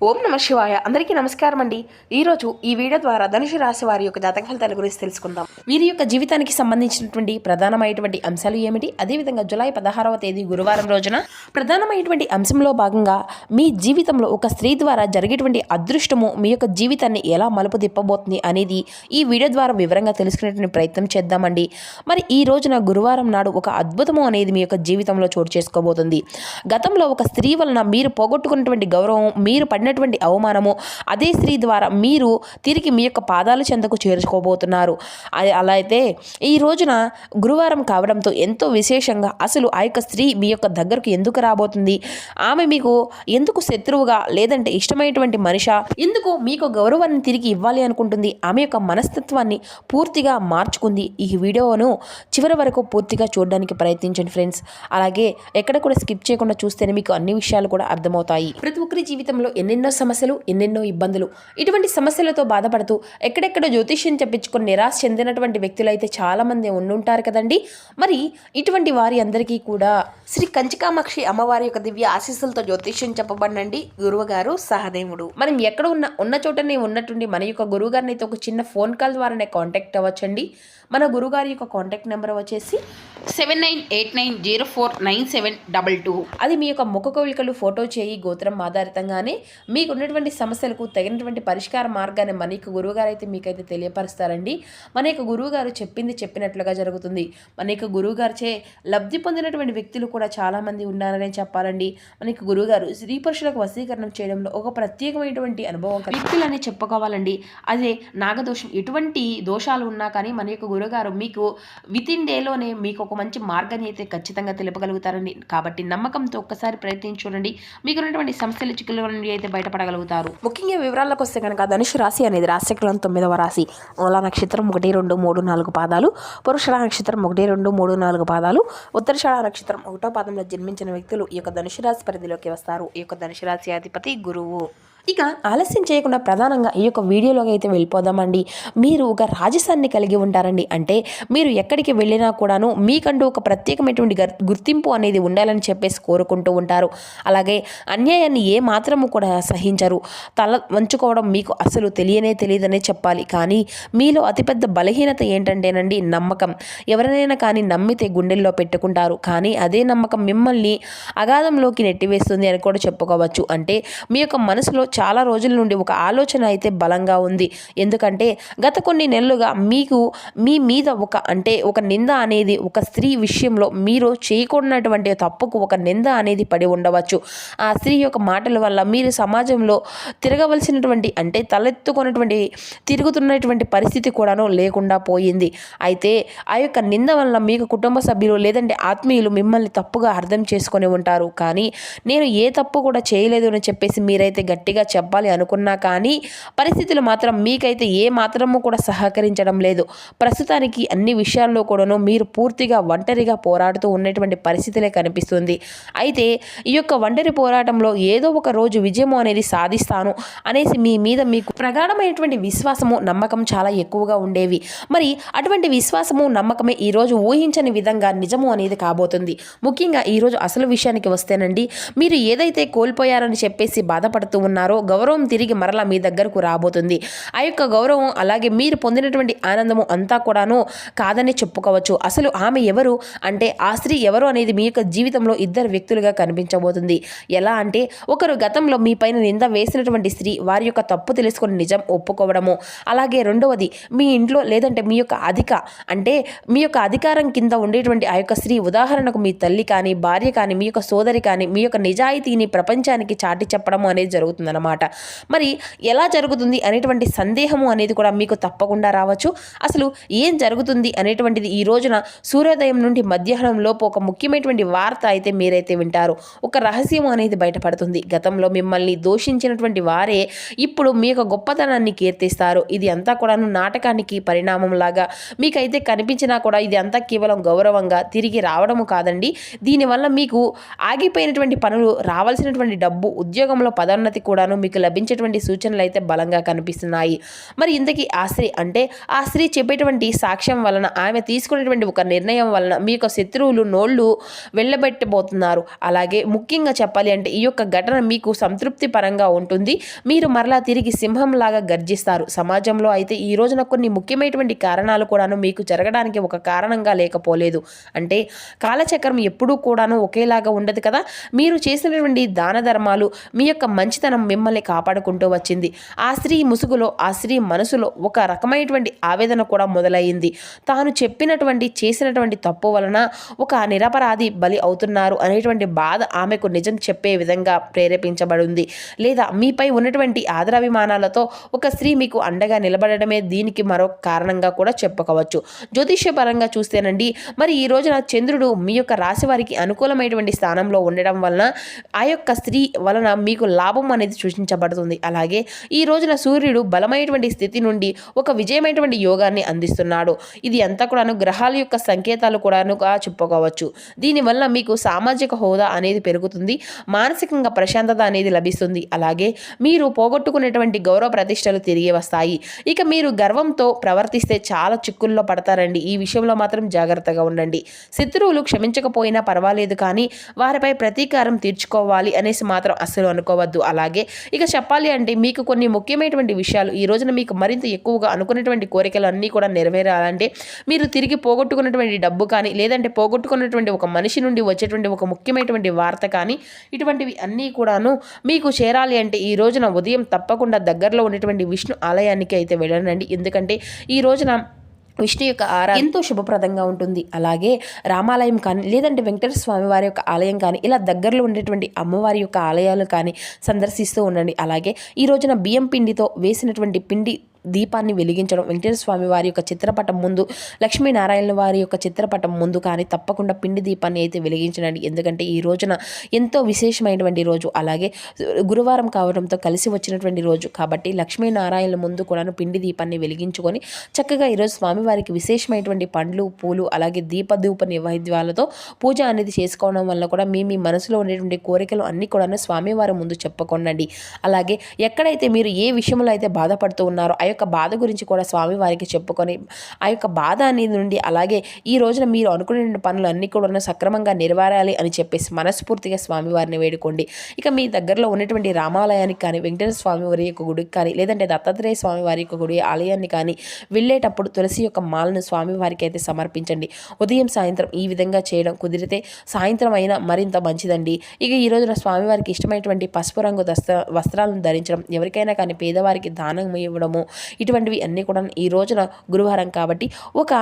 ఓం నమ శివాయ. అందరికీ నమస్కారం అండి. ఈరోజు ఈ వీడియో ద్వారా ధనుసు రాశి వారి యొక్క జాతక ఫలితాల గురించి తెలుసుకుందాం. వీరి యొక్క జీవితానికి సంబంధించినటువంటి ప్రధానమైనటువంటి అంశాలు ఏమిటి, అదేవిధంగా జూలై 16వ తేదీ గురువారం రోజున ప్రధానమైనటువంటి అంశంలో భాగంగా మీ జీవితంలో ఒక స్త్రీ ద్వారా జరిగేటువంటి అదృష్టము మీ యొక్క జీవితాన్ని ఎలా మలుపు తిప్పబోతుంది అనేది ఈ వీడియో ద్వారా వివరంగా తెలుసుకునేటువంటి ప్రయత్నం చేద్దామండి. మరి ఈ రోజున గురువారం నాడు ఒక అద్భుతము అనేది మీ యొక్క జీవితంలో చోటు చేసుకోబోతుంది. గతంలో ఒక స్త్రీ వలన మీరు పోగొట్టుకున్నటువంటి గౌరవం, మీరు పడినటువంటి అవమానము అదే స్త్రీ ద్వారా మీరు తిరిగి మీ యొక్క పాదాల చెంతకు చేర్చుకోబోతున్నారు. అలా అయితే ఈ రోజున గురువారం కావడంతో ఎంతో విశేషంగా అసలు ఆ యొక్క స్త్రీ మీ యొక్క దగ్గరకు ఎందుకు రాబోతుంది, ఆమె మీకు ఎందుకు శత్రువుగా లేదంటే ఇష్టమైనటువంటి మనిషా, ఎందుకు మీకు గౌరవాన్ని తిరిగి ఇవ్వాలి అనుకుంటుంది, ఆమె యొక్క మనస్తత్వాన్ని పూర్తిగా మార్చుకుంది. ఈ వీడియోను చివరి వరకు పూర్తిగా చూడడానికి ప్రయత్నించండి ఫ్రెండ్స్. అలాగే ఎక్కడ కూడా స్కిప్ చేయకుండా చూస్తేనే మీకు అన్ని విషయాలు కూడా అర్థమవుతాయి. ప్రతి ఒక్కరి జీవితంలో ఎన్నెన్నో సమస్యలు, ఎన్నెన్నో ఇబ్బందులు, ఇటువంటి సమస్యలతో బాధపడుతూ ఎక్కడెక్కడ జ్యోతిష్యం చెప్పించుకొని నిరాశ చెందినటువంటి వ్యక్తులు అయితే చాలామంది ఉండుంటారు కదండి. మరి ఇటువంటి వారి అందరికీ కూడా శ్రీ కంచికామాక్షి అమ్మవారి యొక్క దివ్య ఆశీస్సులతో జ్యోతిష్యం చెప్పబడినండి గురువుగారు సహదేవుడు. మనం ఎక్కడ ఉన్న చోటనే ఉన్నట్టుండి మన యొక్క గురువు గారిని అయితే ఒక చిన్న ఫోన్ కాల్ ద్వారానే కాంటాక్ట్ అవ్వచ్చండి. మన గురుగారి యొక్క కాంటాక్ట్ నెంబర్ వచ్చేసి 7989049722. అది మీ యొక్క ముఖ కవళికలు ఫోటో చేయి గోత్రం ఆధారితంగానే మీకు ఉన్నటువంటి సమస్యలకు తగినటువంటి పరిష్కార మార్గాన్ని మన యొక్క గురువుగారు అయితే మీకైతే తెలియపరుస్తారండి. మన యొక్క గురువుగారు చెప్పింది చెప్పినట్లుగా జరుగుతుంది. మన యొక్క గురువుగారిచే లబ్ధి పొందినటువంటి వ్యక్తులు కూడా చాలామంది ఉన్నారనే చెప్పాలండి. మన యొక్క గురువుగారు స్త్రీ పురుషులకు వశీకరణం చేయడంలో ఒక ప్రత్యేకమైనటువంటి అనుభవం వ్యక్తులని చెప్పుకోవాలండి. అదే నాగదోషం, ఎటువంటి దోషాలు ఉన్నా కానీ మన యొక్క గురుగారు మీకు వితిన్ డేలోనే మీకు ఒక మంచి మార్గాన్ని అయితే ఖచ్చితంగా తెలుపగలుగుతారండి. కాబట్టి నమ్మకంతో ఒక్కసారి ప్రయత్నించి చూడండి, మీకు ఉన్నటువంటి సమస్యల చిక్కుల నుండి అయితే బయటపడగలుగుతారు. ముఖ్యంగా వివరాలకు వస్తే కనుక ధనుసు రాశి అనేది రాశిచక్రం 9వ రాశి. మూలా నక్షత్రం 1, 2, 3, 4 పాదాలు, పురుషుల నక్షత్రం 1, 2, 3, 4 పాదాలు, ఉత్తరాషాఢ నక్షత్రం 1వ పాదంలో జన్మించిన వ్యక్తులు ఈ యొక్క ధనుసు రాశి పరిధిలోకి వస్తారు. ఈ యొక్క ధనుసు రాశి అధిపతి గురువు. ఇక ఆలస్యం చేయకుండా ప్రధానంగా ఈ యొక్క వీడియోలోకి అయితే వెళ్ళిపోదామండి. మీరు ఒక రాజసాన్ని కలిగి ఉంటారండి. అంటే మీరు ఎక్కడికి వెళ్ళినా కూడాను మీకంటూ ఒక ప్రత్యేకమైనటువంటి గుర్తింపు అనేది ఉండాలని చెప్పేసి కోరుకుంటూ ఉంటారు. అలాగే అన్యాయాన్ని ఏ మాత్రము కూడా సహించరు. తల వంచుకోవడం మీకు అసలు తెలియదనే చెప్పాలి. కానీ మీలో అతిపెద్ద బలహీనత ఏంటంటేనండి నమ్మకం. ఎవరినైనా కానీ నమ్మితే గుండెల్లో పెట్టుకుంటారు, కానీ అదే నమ్మకం మిమ్మల్ని అగాధంలోకి నెట్టివేస్తుంది అని కూడా చెప్పుకోవచ్చు. అంటే మీ యొక్క మనసులో చాలా రోజుల నుండి ఒక ఆలోచన అయితే బలంగా ఉంది. ఎందుకంటే గత కొన్ని నెలలుగా మీకు మీ మీద ఒక నింద అనేది, ఒక స్త్రీ విషయంలో మీరు చేయకూడనటువంటి తప్పుకు ఒక నింద అనేది పడి ఉండవచ్చు. ఆ స్త్రీ యొక్క మాటల వల్ల మీరు సమాజంలో తిరగవలసినటువంటి, అంటే తలెత్తుకున్నటువంటి తిరుగుతున్నటువంటి పరిస్థితి కూడాను లేకుండా పోయింది. అయితే ఆ యొక్క నింద వల్ల మీకు కుటుంబ సభ్యులు లేదంటే ఆత్మీయులు మిమ్మల్ని తప్పుగా అర్థం చేసుకొని ఉంటారు. కానీ నేను ఏ తప్పు కూడా చేయలేదు అని చెప్పేసి మీరైతే గట్టిగా చెప్పాలి అనుకున్నా కానీ పరిస్థితులు మాత్రం మీకైతే ఏ మాత్రము కూడా సహకరించడం లేదు. ప్రస్తుతానికి అన్ని విషయాల్లో కూడాను మీరు పూర్తిగా ఒంటరిగా పోరాడుతూ ఉన్నటువంటి పరిస్థితులే కనిపిస్తుంది. అయితే ఈ యొక్క ఒంటరి పోరాటంలో ఏదో ఒక రోజు విజయము అనేది సాధిస్తాను అనేసి మీ మీద మీకు ప్రగాఢమైనటువంటి విశ్వాసము, నమ్మకం చాలా ఎక్కువగా ఉండేవి. మరి అటువంటి విశ్వాసము, నమ్మకమే ఈరోజు ఊహించని విధంగా నిజము అనేది కాబోతుంది. ముఖ్యంగా ఈరోజు అసలు విషయానికి వస్తేనండి, మీరు ఏదైతే కోల్పోయారని చెప్పేసి బాధపడుతూ ఉన్నారో గౌరవం తిరిగి మరలా మీ దగ్గరకు రాబోతుంది. ఆ యొక్క గౌరవం అలాగే మీరు పొందినటువంటి ఆనందము అంతా కూడాను కాదని చెప్పుకోవచ్చు. అసలు ఆమె ఎవరు అంటే ఆ స్త్రీ ఎవరు అనేది మీ యొక్క జీవితంలో ఇద్దరు వ్యక్తులుగా కనిపించబోతుంది. ఎలా అంటే ఒకరు గతంలో మీ పైన నింద వేసినటువంటి స్త్రీ వారి యొక్క తప్పు తెలుసుకొని నిజం ఒప్పుకోవడము, అలాగే రెండవది మీ ఇంట్లో లేదంటే మీ యొక్క మీ యొక్క అధికారం కింద ఉండేటువంటి ఆ యొక్క స్త్రీ, ఉదాహరణకు మీ తల్లి కానీ, భార్య కానీ, మీ యొక్క సోదరి కానీ, మీ యొక్క నిజాయితీని ప్రపంచానికి చాటి చెప్పడం అనేది జరుగుతుందన్నమాట. మరి ఎలా జరుగుతుంది అనేటువంటి సందేహము అనేది కూడా మీకు తప్పకుండా రావచ్చు. అసలు ఏం జరుగుతుంది అనేటువంటిది ఈ రోజున సూర్యోదయం నుండి మధ్యాహ్నం లోపు ఒక ముఖ్యమైనటువంటి వార్త అయితే మీరైతే వింటారు. ఒక రహస్యం అనేది బయటపడుతుంది. గతంలో మిమ్మల్ని దూషించినటువంటి వారే ఇప్పుడు మీ యొక్క గొప్పతనాన్ని కీర్తిస్తారు. ఇది అంతా కూడాను నాటకానికి పరిణామం లాగా మీకైతే కనిపించినా కూడా ఇది అంతా కేవలం గౌరవంగా తిరిగి రావడము కాదండి. దీనివల్ల మీకు ఆగిపోయినటువంటి పనులు, రావాల్సినటువంటి డబ్బు, ఉద్యోగంలో పదోన్నతి కూడా కూడాను మీకు లభించేటువంటి సూచనలు అయితే బలంగా కనిపిస్తున్నాయి. మరి ఇంతకీ ఆ స్త్రీ అంటే ఆ స్త్రీ చెప్పేటువంటి సాక్ష్యం వలన, ఆమె తీసుకునేటువంటి ఒక నిర్ణయం వలన మీ యొక్క శత్రువులు నోళ్ళు వెళ్ళబెట్టబోతున్నారు. అలాగే ముఖ్యంగా చెప్పాలి అంటే ఈ యొక్క ఘటన మీకు సంతృప్తి పరంగా ఉంటుంది. మీరు మరలా తిరిగి సింహంలాగా గర్జిస్తారు. సమాజంలో అయితే ఈ రోజున కొన్ని ముఖ్యమైనటువంటి కారణాలు కూడాను మీకు జరగడానికి ఒక కారణంగా లేకపోలేదు. అంటే కాలచక్రం ఎప్పుడూ కూడాను ఒకేలాగా ఉండదు కదా. మీరు చేసినటువంటి దాన ధర్మాలు, మీ యొక్క మంచితనం మిమ్మల్ని కాపాడుకుంటూ వచ్చింది. ఆ స్త్రీ ముసుగులో, ఆ స్త్రీ మనసులో ఒక రకమైనటువంటి ఆవేదన కూడా మొదలయ్యింది. తాను చెప్పినటువంటి చేసినటువంటి తప్పు వలన ఒక నిరపరాధి బలి అవుతున్నారు అనేటువంటి బాధ ఆమెకు నిజం చెప్పే విధంగా ప్రేరేపించబడింది. లేదా మీపై ఉన్నటువంటి ఆదరాభిమానాలతో ఒక స్త్రీ మీకు అండగా నిలబడడమే దీనికి మరో కారణంగా కూడా చెప్పుకోవచ్చు. జ్యోతిష్యపరంగా చూస్తేనండి, మరి ఈ రోజున చంద్రుడు మీ యొక్క రాశి వారికి అనుకూలమైనటువంటి స్థానంలో ఉండడం వలన ఆ యొక్క స్త్రీ వలన మీకు లాభం అనేది సూచించబడుతుంది. అలాగే ఈ రోజున సూర్యుడు బలమైనటువంటి స్థితి నుండి ఒక విజయమైనటువంటి యోగాన్ని అందిస్తున్నాడు. ఇది అంతా కూడాను గ్రహాల యొక్క సంకేతాలు కూడానుగా చెప్పుకోవచ్చు. దీనివల్ల మీకు సామాజిక హోదా అనేది పెరుగుతుంది, మానసికంగా ప్రశాంతత అనేది లభిస్తుంది. అలాగే మీరు పోగొట్టుకునేటువంటి గౌరవ ప్రతిష్టలు తిరిగి వస్తాయి. ఇక మీరు గర్వంతో ప్రవర్తిస్తే చాలా చిక్కుల్లో పడతారండి. ఈ విషయంలో మాత్రం జాగ్రత్తగా ఉండండి. శత్రువులు క్షమించకపోయినా పర్వాలేదు, కానీ వారిపై ప్రతీకారం తీర్చుకోవాలి అనేసి మాత్రం అస్సలు అనుకోవద్దు. అలాగే ఇక చెప్పాలి అంటే మీకు కొన్ని ముఖ్యమైనటువంటి విషయాలు ఈ రోజున మీకు మరింత ఎక్కువగా అనుకున్నటువంటి కోరికలు అన్నీ కూడా నెరవేరాలంటే, మీరు తిరిగి పోగొట్టుకున్నటువంటి డబ్బు కానీ, లేదంటే పోగొట్టుకున్నటువంటి ఒక మనిషి నుండి వచ్చేటువంటి ఒక ముఖ్యమైనటువంటి వార్త కానీ, ఇటువంటివి అన్నీ కూడాను మీకు చేరాలి అంటే ఈ రోజున ఉదయం తప్పకుండా దగ్గరలో ఉన్నటువంటి విష్ణు ఆలయానికి అయితే వెళ్ళండి. ఎందుకంటే ఈ రోజున విష్ణు యొక్క ఆరాధన ఎంతో శుభప్రదంగా ఉంటుంది. అలాగే రామాలయం కానీ, లేదంటే వెంకటేశ్వర స్వామి వారి యొక్క ఆలయం కానీ, ఇలా దగ్గరలో ఉండేటువంటి అమ్మవారి యొక్క ఆలయాలు కానీ సందర్శిస్తూ ఉండండి. అలాగే ఈ రోజున బియ్యం పిండితో వేసినటువంటి పిండి దీపాన్ని వెలిగించడం, వెంకటేశ్వర స్వామి వారి యొక్క చిత్రపటం ముందు, లక్ష్మీనారాయణ వారి యొక్క చిత్రపటం ముందు కానీ తప్పకుండా పిండి దీపాన్ని అయితే వెలిగించండి. ఎందుకంటే ఈ రోజున ఎంతో విశేషమైనటువంటి రోజు. అలాగే గురువారం కావడంతో కలిసి వచ్చినటువంటి రోజు కాబట్టి లక్ష్మీనారాయణ ముందు కూడా పిండి దీపాన్ని వెలిగించుకొని చక్కగా ఈరోజు స్వామివారికి విశేషమైనటువంటి పండ్లు, పూలు, అలాగే దీపధూప నైవేద్యాలతో పూజ అనేది చేసుకోవడం వల్ల కూడా మీ మనసులో ఉండేటువంటి కోరికలు అన్నీ కూడా స్వామివారి ముందు చెప్పుకోండి. అలాగే ఎక్కడైతే మీరు ఏ విషయంలో అయితే బాధపడుతూ ఉన్నారో ఆ యొక్క బాధ గురించి కూడా స్వామివారికి చెప్పుకొని ఆ యొక్క బాధ అనేది నుండి, అలాగే ఈ రోజున మీరు అనుకునే పనులు అన్నీ కూడా సక్రమంగా నెరవేరాలి అని చెప్పేసి మనస్ఫూర్తిగా స్వామివారిని వేడుకోండి. ఇక మీ దగ్గరలో ఉన్నటువంటి రామాలయానికి కానీ, వెంకటేశ్వర స్వామి వారి యొక్క గుడికి కానీ, లేదంటే దత్తాత్రేయ స్వామి వారి యొక్క గుడి ఆలయాన్ని కానీ వెళ్ళేటప్పుడు తులసి యొక్క మాలను స్వామివారికి అయితే సమర్పించండి. ఉదయం సాయంత్రం ఈ విధంగా చేయడం కుదిరితే సాయంత్రం అయినా మరింత మంచిదండి. ఇక ఈ రోజున స్వామివారికి ఇష్టమైనటువంటి పసుపు రంగు వస్త్రాలను ధరించడం, ఎవరికైనా కానీ పేదవారికి దానం ఇవ్వడము, ఇటువంటివి అన్నీ కూడా ఈ రోజున గురువారం కాబట్టి ఒక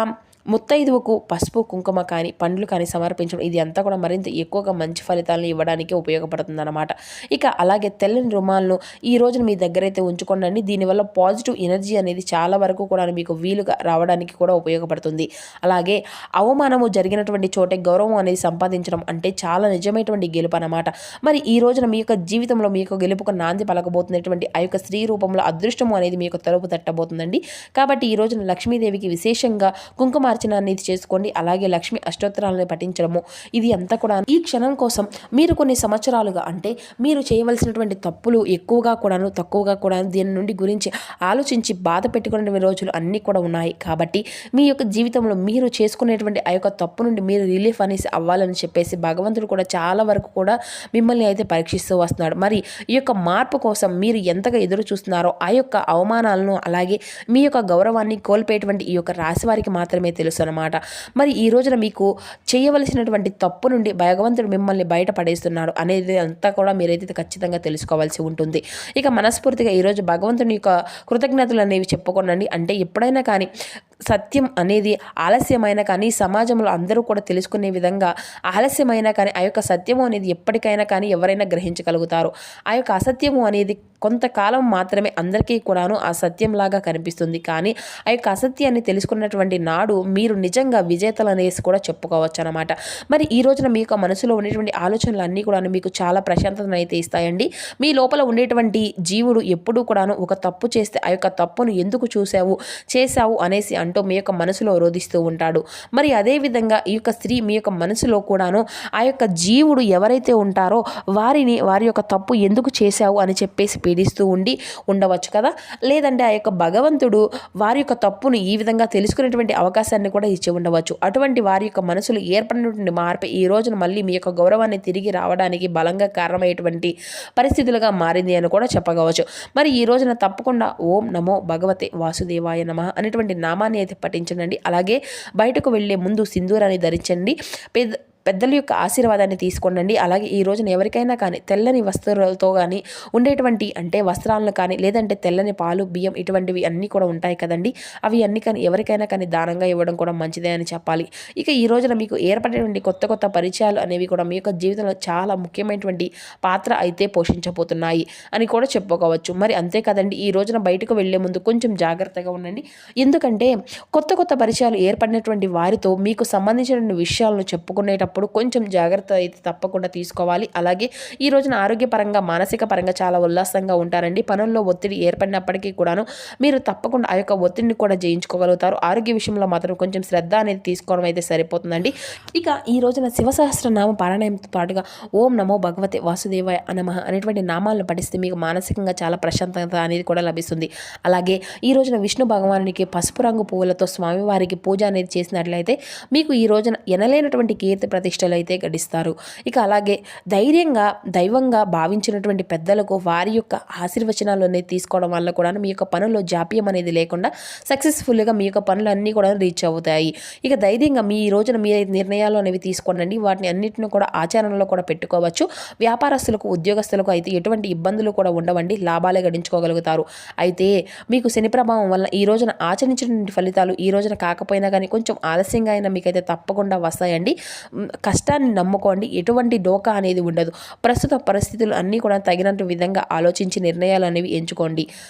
ముత్తైదువుకు పసుపు, కుంకుమ కానీ, పండ్లు కానీ సమర్పించడం, ఇది అంతా కూడా మరింత ఎక్కువగా మంచి ఫలితాలను ఇవ్వడానికి ఉపయోగపడుతుందన్నమాట. ఇక అలాగే తెల్లని రుమాలను ఈ రోజున మీ దగ్గర అయితే ఉంచుకోండి. దీనివల్ల పాజిటివ్ ఎనర్జీ అనేది చాలా వరకు కూడా మీకు వీలుగా రావడానికి కూడా ఉపయోగపడుతుంది. అలాగే అవమానము జరిగినటువంటి చోటే గౌరవం అనేది సంపాదించడం అంటే చాలా నిజమైనటువంటి గెలుపు అన్నమాట. మరి ఈ రోజున మీ యొక్క జీవితంలో మీ యొక్క గెలుపుకు నాంది పలకబోతున్నటువంటి ఆ యొక్క స్త్రీ రూపంలో అదృష్టము అనేది మీ యొక్క తలుపు తట్టబోతుందండి. కాబట్టి ఈ రోజున లక్ష్మీదేవికి విశేషంగా కుంకుమ అర్చన అనేది చేసుకోండి. అలాగే లక్ష్మి అష్టోత్తరాలను పఠించడము, ఇది అంతా కూడా ఈ క్షణం కోసం మీరు కొన్ని సంవత్సరాలుగా అంటే మీరు చేయవలసినటువంటి తప్పులు ఎక్కువగా కూడాను తక్కువగా కూడాను దీని నుండి గురించి ఆలోచించి బాధ పెట్టుకునే రోజులు అన్నీ కూడా ఉన్నాయి. కాబట్టి మీ యొక్క జీవితంలో మీరు చేసుకునేటువంటి ఆ యొక్క తప్పు నుండి మీరు రిలీఫ్ అనేసి అవ్వాలని చెప్పేసి భగవంతుడు కూడా చాలా వరకు కూడా మిమ్మల్ని అయితే పరీక్షిస్తూ వస్తున్నాడు. మరి ఈ యొక్క మార్పు కోసం మీరు ఎంతగా ఎదురు చూస్తున్నారో ఆ యొక్క అవమానాలను, అలాగే మీ యొక్క గౌరవాన్ని కోల్పోయేటువంటి ఈ యొక్క రాశి వారికి మాత్రమే తెలుసు అన్నమాట. మరి ఈ రోజున మీకు చేయవలసినటువంటి తప్పు నుండి భగవంతుడు మిమ్మల్ని బయటపడేస్తున్నాడు అనేది అంతా కూడా మీరైతే ఖచ్చితంగా తెలుసుకోవాల్సి ఉంటుంది. ఇక మనస్ఫూర్తిగా ఈరోజు భగవంతుని యొక్క కృతజ్ఞతలు అనేవి చెప్పుకోనండి. అంటే ఎప్పుడైనా కానీ సత్యం అనేది ఆలస్యమైన కానీ సమాజంలో అందరూ కూడా తెలుసుకునే విధంగా ఆలస్యమైన కానీ ఆ యొక్క సత్యము అనేది ఎప్పటికైనా కానీ ఎవరైనా గ్రహించగలుగుతారు. ఆ యొక్క అసత్యము అనేది కొంతకాలం మాత్రమే అందరికీ కూడాను ఆ సత్యంలాగా కనిపిస్తుంది. కానీ ఆ యొక్క అసత్యాన్ని తెలుసుకున్నటువంటి నాడు మీరు నిజంగా విజేతలు అనేసి కూడా చెప్పుకోవచ్చు అన్నమాట. మరి ఈ రోజున మీ యొక్క మనసులో ఉండేటువంటి ఆలోచనలు అన్నీ కూడా మీకు చాలా ప్రశాంతతను అయితే ఇస్తాయండి. మీ లోపల ఉండేటువంటి జీవుడు ఎప్పుడూ కూడాను ఒక తప్పు చేస్తే ఆ యొక్క తప్పును ఎందుకు చేశావు అనేసి అంటూ మీ యొక్క మనసులో రోధిస్తూ ఉంటాడు. మరి అదేవిధంగా ఈ యొక్క స్త్రీ మీ యొక్క మనసులో కూడాను ఆ యొక్క జీవుడు ఎవరైతే ఉంటారో వారి యొక్క తప్పు ఎందుకు చేశావు అని చెప్పేసి పీడిస్తూ ఉండవచ్చు కదా. లేదంటే ఆ యొక్క భగవంతుడు వారి యొక్క తప్పును ఈ విధంగా తెలుసుకునేటువంటి అవకాశాన్ని కూడా ఇచ్చి ఉండవచ్చు. అటువంటి వారి యొక్క మనసులో ఏర్పడినటువంటి మార్పు ఈ రోజున మళ్ళీ మీ యొక్క గౌరవాన్ని తిరిగి రావడానికి బలంగా కారణమయ్యేటువంటి పరిస్థితులుగా మారింది అని కూడా చెప్పగవచ్చు. మరి ఈ రోజున తప్పకుండా ఓం నమో భగవతే వాసుదేవాయ నమః అనేటువంటి నామాన్ని అయితే పఠించండి. అలాగే బయటకు వెళ్ళే ముందు సింధూరాన్ని ధరించండి. పెద్దల యొక్క ఆశీర్వాదాన్ని తీసుకోండి. అలాగే ఈ రోజున ఎవరికైనా కానీ తెల్లని వస్త్రాలతో కానీ ఉండేటువంటి అంటే వస్త్రాలను కానీ లేదంటే తెల్లని పాలు బియ్యం ఇటువంటివి అన్నీ కూడా ఉంటాయి కదండి. అవి అన్నీ కానీ ఎవరికైనా కానీ దానంగా ఇవ్వడం కూడా మంచిదే అని చెప్పాలి. ఇక ఈ రోజున మీకు ఏర్పడేటువంటి కొత్త కొత్త పరిచయాలు అనేవి కూడా మీ యొక్క జీవితంలో చాలా ముఖ్యమైనటువంటి పాత్ర అయితే పోషించబోతున్నాయి అని కూడా చెప్పుకోవచ్చు. మరి అంతే కదండి, ఈ రోజున బయటకు వెళ్లే ముందు కొంచెం జాగ్రత్తగా ఉండండి. ఎందుకంటే కొత్త కొత్త పరిచయాలు ఏర్పడినటువంటి వారితో మీకు సంబంధించిన విషయాలను చెప్పుకునేటప్పుడు కొంచెం జాగ్రత్త అయితే తప్పకుండా తీసుకోవాలి. అలాగే ఈ రోజున ఆరోగ్యపరంగా మానసిక పరంగా చాలా ఉల్లాసంగా ఉంటారండి. పనుల్లో ఒత్తిడి ఏర్పడినప్పటికీ కూడాను మీరు తప్పకుండా ఆ యొక్క ఒత్తిడిని కూడా జయించుకోగలుగుతారు. ఆరోగ్య విషయంలో మాత్రం కొంచెం శ్రద్ధ అనేది తీసుకోవడం అయితే సరిపోతుందండి. ఇక ఈ రోజున శివ సహస్రనామ పారాయణంతో పాటుగా ఓం నమో భగవతే వాసుదేవాయ నమః అనేటువంటి నామాలను పఠిస్తే మీకు మానసికంగా చాలా ప్రశాంతత అనేది కూడా లభిస్తుంది. అలాగే ఈ రోజున విష్ణు భగవానునికి పసుపు రంగు పువ్వులతో స్వామివారికి పూజ అనేది చేసినట్లయితే మీకు ఈ రోజున ఎనలేనటువంటి కీర్తి ప్రతిష్టలు అయితే గడిస్తారు. ఇక అలాగే ధైర్యంగా దైవంగా భావించినటువంటి పెద్దలకు వారి యొక్క ఆశీర్వచనాలు అనేది తీసుకోవడం వల్ల కూడా మీ యొక్క పనుల్లో జాప్యం అనేది లేకుండా సక్సెస్ఫుల్గా మీ యొక్క పనులన్నీ కూడా రీచ్ అవుతాయి. ఇక ధైర్యంగా మీ రోజున మీ నిర్ణయాలు అనేవి తీసుకోండి. వాటిని అన్నింటిని కూడా ఆచరణలో కూడా పెట్టుకోవచ్చు. వ్యాపారస్తులకు ఉద్యోగస్తులకు అయితే ఎటువంటి ఇబ్బందులు కూడా ఉండవండి, లాభాలే గడించుకోగలుగుతారు. అయితే మీకు శని ప్రభావం వల్ల ఈ రోజున ఆచరించినటువంటి ఫలితాలు ఈ రోజున కాకపోయినా కానీ కొంచెం ఆలస్యంగా అయినా మీకైతే తప్పకుండా వస్తాయండి. కష్టాన్ని నమ్ముకోండి, ఎటువంటి డోకా అనేది ఉండదు. ప్రస్తుత పరిస్థితులు అన్నీ కూడా తగినంత విధంగా ఆలోచించి నిర్ణయాలు అనేవి ఎంచుకోండి.